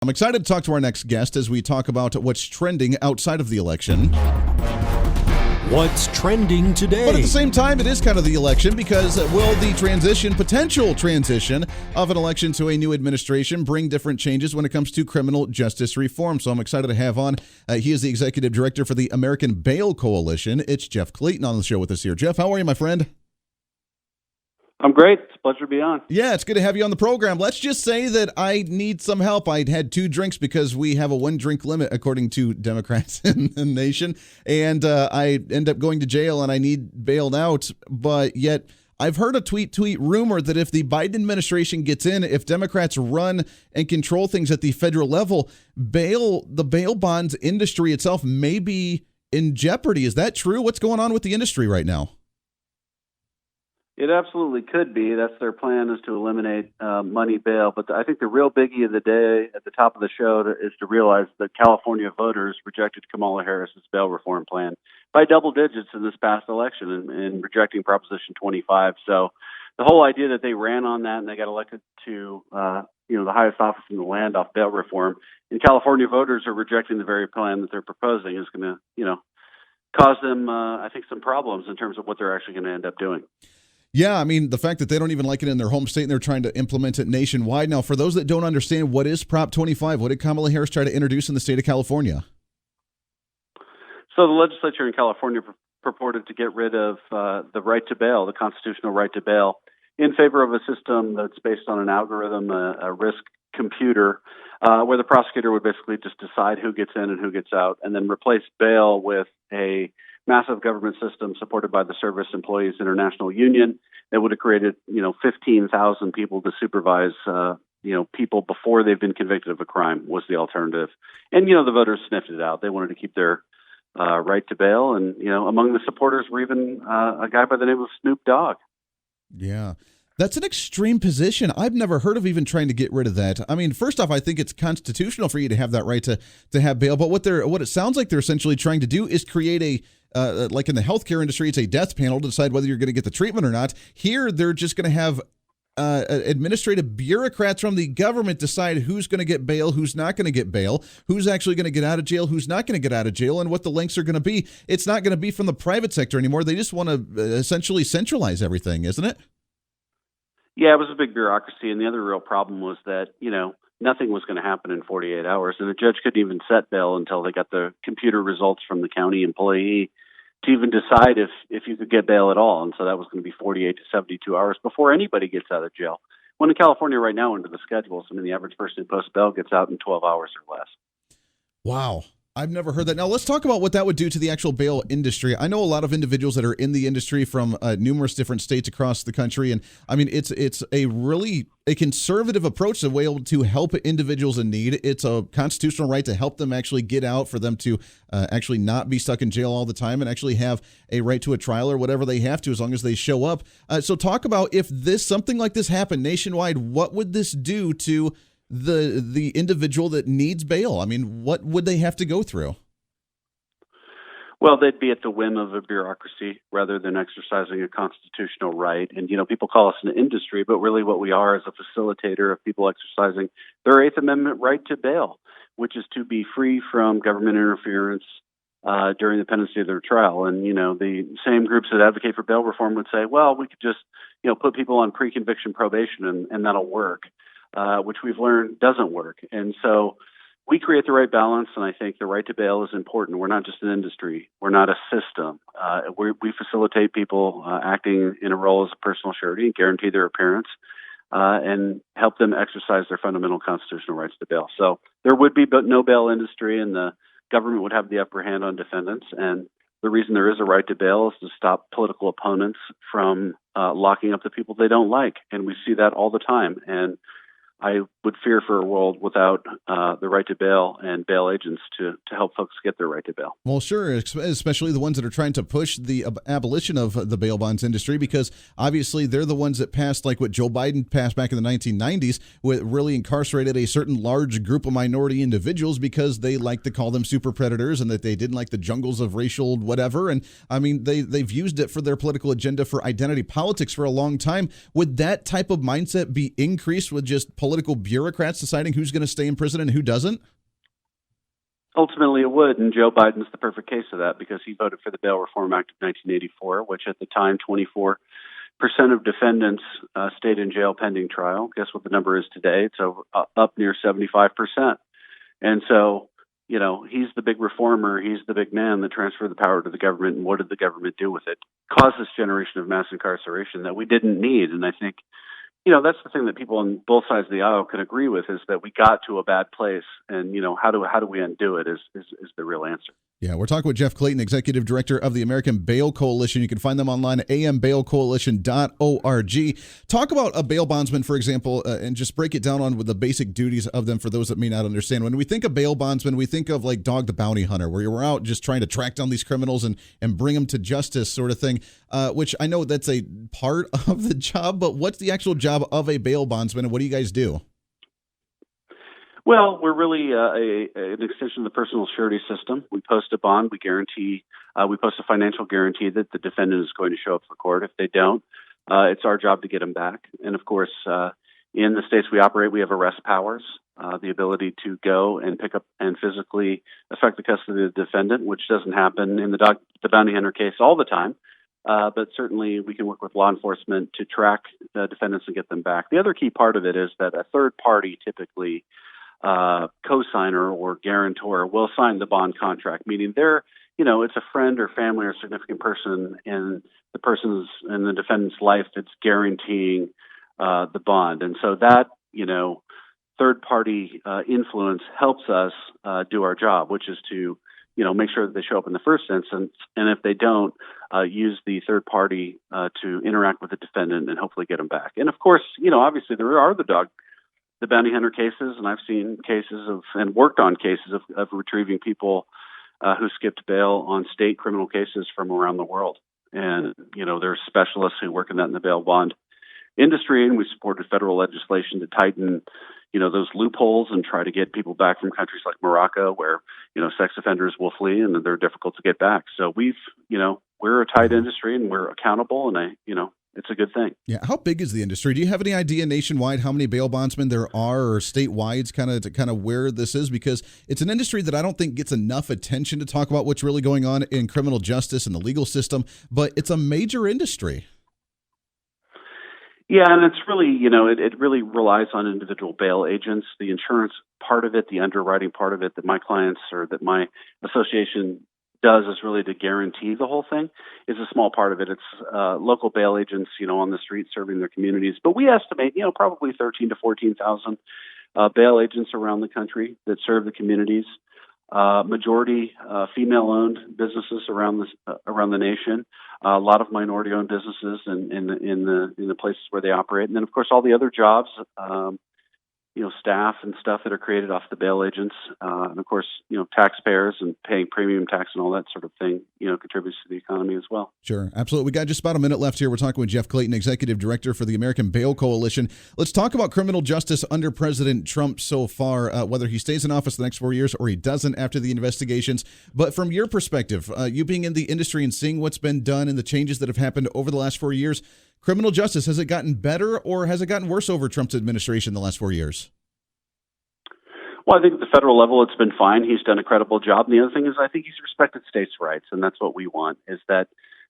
I'm excited to talk to our next guest as we talk about what's trending outside of the election. What's trending today? But at the same time, it is kind of the election because will the potential transition of an election to a new administration bring different changes when it comes to criminal justice reform? So I'm excited to have on. He is the executive director for the American Bail Coalition. It's Jeff Clayton on the show with us here. Jeff, how are you, my friend? I'm great. It's a pleasure to be on. Yeah, it's good to have you on the program. Let's just say that I need some help. I had 2 drinks because we have a 1-drink limit, according to Democrats in the nation. And I end up going to jail and I need bailed out. But yet I've heard a tweet rumor that if the Biden administration gets in, if Democrats run and control things at the federal level, the bail bonds industry itself may be in jeopardy. Is that true? What's going on with the industry right now? It absolutely could be. That's their plan, is to eliminate money bail. But I think the real biggie of the day at the top of the show is to realize that California voters rejected Kamala Harris's bail reform plan by double digits in this past election and rejecting Proposition 25. So the whole idea that they ran on that and they got elected to the highest office in the land off bail reform, and California voters are rejecting the very plan that they're proposing is going to, cause them, I think, some problems in terms of what they're actually going to end up doing. Yeah, I mean, the fact that they don't even like it in their home state and they're trying to implement it nationwide. Now, for those that don't understand, what is Prop 25? What did Kamala Harris try to introduce in the state of California? So the legislature in California purported to get rid of the right to bail, the constitutional right to bail, in favor of a system that's based on an algorithm, a risk computer, where the prosecutor would basically just decide who gets in and who gets out, and then replace bail with a massive government system supported by the Service Employees International Union that would have created, 15,000 people to supervise, people before they've been convicted of a crime was the alternative. And, the voters sniffed it out. They wanted to keep their right to bail. And, among the supporters were even a guy by the name of Snoop Dogg. Yeah. That's an extreme position. I've never heard of even trying to get rid of that. I mean, first off, I think it's constitutional for you to have that right to have bail. But what it sounds like they're essentially trying to do is create like in the healthcare industry, it's a death panel to decide whether you're going to get the treatment or not. Here, they're just going to have administrative bureaucrats from the government decide who's going to get bail, who's not going to get bail, who's actually going to get out of jail, who's not going to get out of jail, and what the lengths are going to be. It's not going to be from the private sector anymore. They just want to essentially centralize everything, isn't it? Yeah, it was a big bureaucracy, and the other real problem was that, nothing was going to happen in 48 hours, and the judge couldn't even set bail until they got the computer results from the county employee to even decide if you could get bail at all. And so that was going to be 48 to 72 hours before anybody gets out of jail. When in California right now, under the schedules, the average person who posts bail gets out in 12 hours or less. Wow. I've never heard that. Now, let's talk about what that would do to the actual bail industry. I know a lot of individuals that are in the industry from numerous different states across the country. And I mean, it's a conservative approach to be able to help individuals in need. It's a constitutional right to help them actually get out, for them to actually not be stuck in jail all the time and actually have a right to a trial or whatever they have to, as long as they show up. So talk about, if something like this happened nationwide, what would this do to the individual that needs bail? I mean, what would they have to go through? Well, they'd be at the whim of a bureaucracy rather than exercising a constitutional right. And, people call us an industry, but really what we are is a facilitator of people exercising their Eighth Amendment right to bail, which is to be free from government interference during the pendency of their trial. And, the same groups that advocate for bail reform would say, well, we could just, put people on pre-conviction probation and that'll work. Which we've learned doesn't work. And so we create the right balance, and I think the right to bail is important. We're not just an industry. We're not a system. We facilitate people acting in a role as a personal surety and guarantee their appearance and help them exercise their fundamental constitutional rights to bail. So there would be no bail industry, and the government would have the upper hand on defendants. And the reason there is a right to bail is to stop political opponents from locking up the people they don't like. And we see that all the time. And I would fear for a world without the right to bail and bail agents to help folks get their right to bail. Well, sure, especially the ones that are trying to push the abolition of the bail bonds industry, because obviously they're the ones that passed, like what Joe Biden passed back in the 1990s, with really incarcerated a certain large group of minority individuals because they like to call them super predators and that they didn't like the jungles of racial whatever. And I mean, they've used it for their political agenda for identity politics for a long time. Would that type of mindset be increased with just political political bureaucrats deciding who's going to stay in prison and who doesn't? Ultimately, it would, and Joe Biden's the perfect case of that because he voted for the Bail Reform Act of 1984, which at the time, 24% of defendants stayed in jail pending trial. Guess what the number is today? It's up near 75%. And so, he's the big reformer. He's the big man that transferred the power to the government. And what did the government do with it? Caused this generation of mass incarceration that we didn't need. And I think, that's the thing that people on both sides of the aisle can agree with is that we got to a bad place. And, how do we undo it is the real answer. Yeah, we're talking with Jeff Clayton, Executive Director of the American Bail Coalition. You can find them online at ambailcoalition.org. Talk about a bail bondsman, for example, and just break it down on with the basic duties of them for those that may not understand. When we think of bail bondsman, we think of like Dog the Bounty Hunter, where you were out just trying to track down these criminals and bring them to justice sort of thing, which I know that's a part of the job, but what's the actual job of a bail bondsman and what do you guys do? Well, we're really an extension of the personal surety system. We post a bond. We guarantee, we post a financial guarantee that the defendant is going to show up for court. If they don't, it's our job to get them back. And of course, in the states we operate, we have arrest powers, the ability to go and pick up and physically affect the custody of the defendant, which doesn't happen in the bounty hunter case all the time. But certainly we can work with law enforcement to track the defendants and get them back. The other key part of it is that a third party, typically co-signer or guarantor, will sign the bond contract, meaning it's a friend or family or significant person in the defendant's life that's guaranteeing the bond. And so that, third party influence helps us do our job, which is to, make sure that they show up in the first instance. And if they don't, use the third party to interact with the defendant and hopefully get them back. And of course, obviously there are the bounty hunter cases, and I've seen cases and worked on cases of retrieving people who skipped bail on state criminal cases from around the world. And, there's specialists who work in the bail bond industry, and we supported federal legislation to tighten, those loopholes and try to get people back from countries like Morocco where, sex offenders will flee and they're difficult to get back. So we're a tight industry and we're accountable, and it's a good thing. Yeah. How big is the industry? Do you have any idea nationwide how many bail bondsmen there are, or statewide, kind of where this is? Because it's an industry that I don't think gets enough attention to talk about what's really going on in criminal justice and the legal system, but it's a major industry. Yeah, and it's really, it really relies on individual bail agents, the insurance part of it, the underwriting part of it that my clients or that my association does is really to guarantee the whole thing is a small part of it. It's local bail agents, on the street serving their communities. But we estimate, probably 13 to 14,000 bail agents around the country that serve the communities. Majority female-owned businesses around the nation. A lot of minority-owned businesses in the places where they operate, and then of course all the other jobs. Staff and stuff that are created off the bail agents, and of course, taxpayers and paying premium tax and all that sort of thing, contributes to the economy as well. Sure, absolutely. We got just about a minute left here. We're talking with Jeff Clayton, Executive Director for the American Bail Coalition. Let's talk about criminal justice under President Trump so far, whether he stays in office the next 4 years or he doesn't after the investigations. But from your perspective, you being in the industry and seeing what's been done and the changes that have happened over the last 4 years, criminal justice, has it gotten better or has it gotten worse over Trump's administration the last 4 years? Well, I think at the federal level, it's been fine. He's done a credible job. And the other thing is I think he's respected states' rights, and that's what we want, is that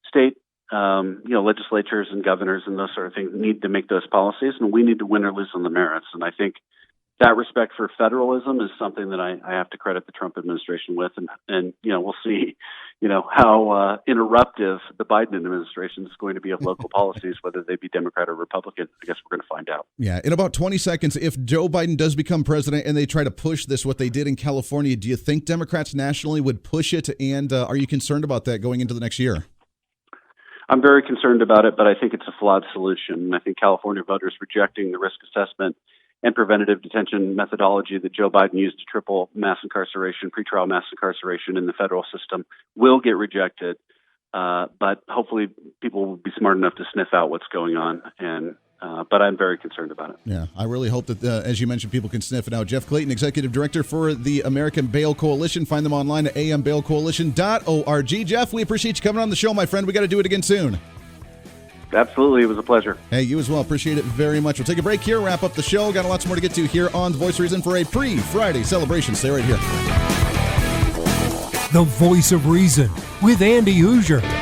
state legislatures and governors and those sort of things need to make those policies, and we need to win or lose on the merits. And I think that respect for federalism is something that I have to credit the Trump administration with. And we'll see, how interruptive the Biden administration is going to be of local policies, whether they be Democrat or Republican. I guess we're going to find out. Yeah. In about 20 seconds, if Joe Biden does become president and they try to push this, what they did in California, do you think Democrats nationally would push it? And are you concerned about that going into the next year? I'm very concerned about it, but I think it's a flawed solution. And I think California voters rejecting the risk assessment and preventative detention methodology that Joe Biden used to triple mass incarceration, pretrial mass incarceration in the federal system will get rejected. But hopefully people will be smart enough to sniff out what's going on. But I'm very concerned about it. Yeah, I really hope that, as you mentioned, people can sniff it out. Jeff Clayton, Executive Director for the American Bail Coalition. Find them online at ambailcoalition.org. Jeff, we appreciate you coming on the show, my friend. We got to do it again soon. Absolutely. It was a pleasure. Hey, you as well. Appreciate it very much. We'll take a break here, wrap up the show. Got lots more to get to here on The Voice of Reason for a pre-Friday celebration. Stay right here. The Voice of Reason with Andy Hooser.